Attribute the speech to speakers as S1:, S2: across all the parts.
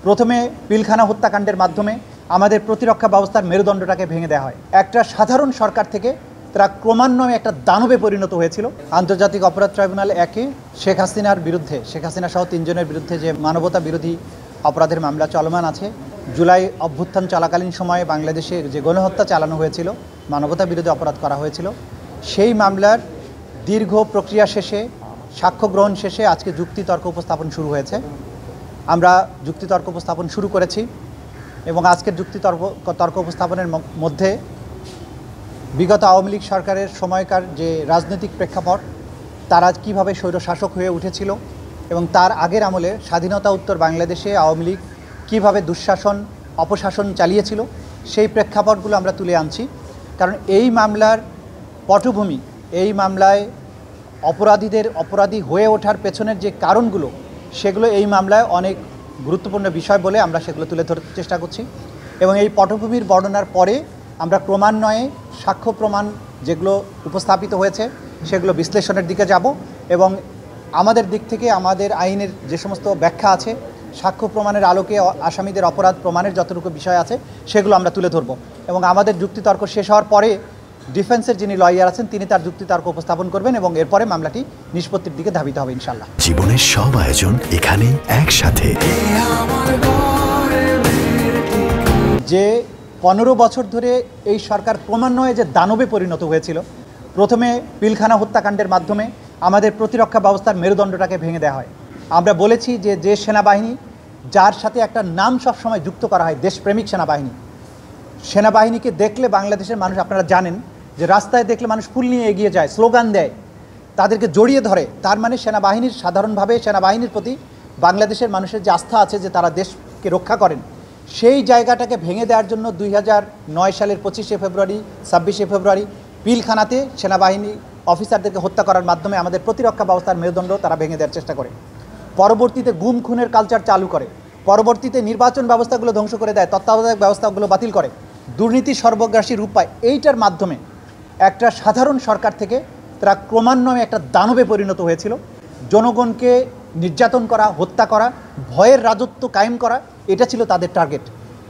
S1: প্রথমে পিলখানা হত্যাকাণ্ডের মাধ্যমে আমাদের প্রতিরক্ষা ব্যবস্থার মেরুদণ্ডটাকে ভেঙে দেওয়া হয়। একটা সাধারণ সরকার থেকে তারা ক্রমান্বয়ে একটা দানবে পরিণত হয়েছিল। আন্তর্জাতিক অপরাধ ট্রাইব্যুনাল 1-এ শেখ হাসিনার বিরুদ্ধে, শেখ হাসিনা সহ 3 জনের বিরুদ্ধে যে মানবতা বিরোধী অপরাধের মামলা চলমান আছে, জুলাই অভ্যুত্থান চলাকালীন সময়ে বাংলাদেশে যে গণহত্যা চালানো হয়েছিল, মানবতা বিরোধী অপরাধ করা হয়েছিল, সেই মামলার দীর্ঘ প্রক্রিয়া শেষে, সাক্ষ্য গ্রহণ শেষে আজকে যুক্তিতর্ক উপস্থাপন শুরু হয়েছে। আমরা যুক্তিতর্ক উপস্থাপন শুরু করেছি এবং আজকের তর্ক উপস্থাপনের মধ্যে বিগত আওয়ামী লীগ সরকারের সময়কার যে রাজনৈতিক প্রেক্ষাপট, তারা কীভাবে স্বৈরশাসক হয়ে উঠেছিল এবং তার আগের আমলে স্বাধীনতা উত্তর বাংলাদেশে আওয়ামী লীগ কীভাবে দুঃশাসন অপশাসন চালিয়েছিল, সেই প্রেক্ষাপটগুলো আমরা তুলে আনছি। কারণ এই মামলার পটভূমি, এই মামলায় অপরাধী হয়ে ওঠার পেছনের যে কারণগুলো, সেগুলো এই মামলায় অনেক গুরুত্বপূর্ণ বিষয় বলে আমরা সেগুলো তুলে ধরতে চেষ্টা করছি। এবং এই পটভূমির বর্ণনার পরে আমরা ক্রমান্বয়ে সাক্ষ্য প্রমাণ যেগুলো উপস্থাপিত হয়েছে সেগুলো বিশ্লেষণের দিকে যাব এবং আমাদের দিক থেকে আমাদের আইনের যে সমস্ত ব্যাখ্যা আছে, সাক্ষ্য প্রমাণের আলোকে আসামিদের অপরাধ প্রমাণের যতটুকু বিষয় আছে সেগুলো আমরা তুলে ধরব। এবং আমাদের যুক্তিতর্ক শেষ হওয়ার পরে ডিফেন্সের যিনি লয়ার আছেন তিনি তার যুক্তিতর্ক উপস্থাপন করবেন এবং এরপরে মামলাটি নিষ্পত্তির দিকে ধাবিত হবে ইনশাআল্লাহ।
S2: জীবনের সব আয়োজন এখানে একসাথে।
S1: যে 15 বছর ধরে এই সরকার ক্রমান্বয়ে যে দানবে পরিণত হয়েছিল, প্রথমে পিলখানা হত্যাকাণ্ডের মাধ্যমে আমাদের প্রতিরক্ষা ব্যবস্থার মেরুদণ্ডটাকে ভেঙে দেওয়া হয়। আমরা বলেছি যে সেনাবাহিনী যার সাথে একটা নাম সবসময় যুক্ত করা হয়, দেশপ্রেমিক সেনাবাহিনীকে দেখলে বাংলাদেশের মানুষ, আপনারা জানেন যে রাস্তায় দেখলে মানুষ ফুল নিয়ে এগিয়ে যায়, স্লোগান দেয়, তাদেরকে জড়িয়ে ধরে। তার মানে সেনাবাহিনীর সাধারণভাবে সেনাবাহিনীর প্রতি বাংলাদেশের মানুষের যে আস্থা আছে যে তারা দেশকে রক্ষা করেন, সেই জায়গাটাকে ভেঙে দেওয়ার জন্য 2009 সালের 25শে ফেব্রুয়ারি 26শে ফেব্রুয়ারি পিলখানাতে সেনাবাহিনী অফিসারদেরকে হত্যা করার মাধ্যমে আমাদের প্রতিরক্ষা ব্যবস্থার মেরুদণ্ড তারা ভেঙে দেওয়ার চেষ্টা করে। পরবর্তীতে গুম খুনের কালচার চালু করে, পরবর্তীতে নির্বাচন ব্যবস্থাগুলো ধ্বংস করে দেয়, তত্ত্বাবধায়ক ব্যবস্থাগুলো বাতিল করে, দুর্নীতি সর্বগ্রাসী রূপ পায়। এইটার মাধ্যমে একটা সাধারণ সরকার থেকে তারা ক্রমান্বয়ে একটা দানবে পরিণত হয়েছিল। জনগণকে নির্যাতন করা, হত্যা করা, ভয়ের রাজত্ব কায়েম করা, এটা ছিল তাদের টার্গেট।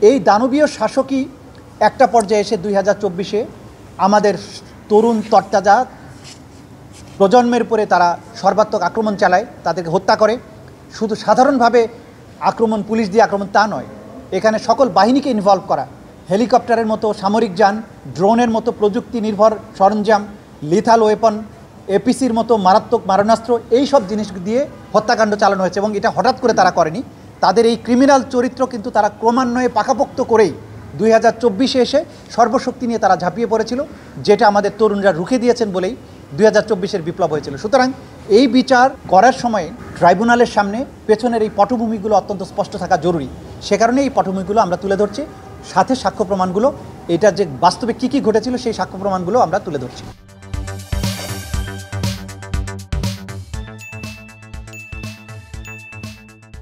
S1: এই দানবীয় শাসকই একটা পর্যায়ে এসে 2024-এ আমাদের তরুণ তরতাজা প্রজন্মের উপরে তারা সর্বাত্মক আক্রমণ চালায়, তাদেরকে হত্যা করে। শুধু সাধারণভাবে আক্রমণ, পুলিশ দিয়ে আক্রমণ তা নয়, এখানে সকল বাহিনীকে ইনভলভ করা, হেলিকপ্টারের মতো সামরিক যান, ড্রোনের মতো প্রযুক্তি নির্ভর সরঞ্জাম, লিথাল ওয়েপন, এপিসির মতো মারাত্মক মারণাস্ত্র, এই সব জিনিস দিয়ে হত্যাকাণ্ড চালানো হয়েছে। এবং এটা হঠাৎ করে তারা করেনি, তাদের এই ক্রিমিনাল চরিত্র কিন্তু তারা ক্রমান্বয়ে পাকাপোক্ত করেই 2024-এ এসে সর্বশক্তি নিয়ে তারা ঝাঁপিয়ে পড়েছিল, যেটা আমাদের তরুণরা রুখে দিয়েছেন বলেই 2024-এর বিপ্লব হয়েছিল। সুতরাং এই বিচার করার সময় ট্রাইব্যুনালের সামনে পেছনের এই পটভূমিগুলো অত্যন্ত স্পষ্ট থাকা জরুরি। সে কারণে এই পটভূমিগুলো আমরা তুলে ধরছি, সাথে সাক্ষ্য প্রমাণগুলো, এটা যে বাস্তবে কী ঘটেছিল সেই সাক্ষ্য প্রমাণগুলো আমরা তুলে ধরছি।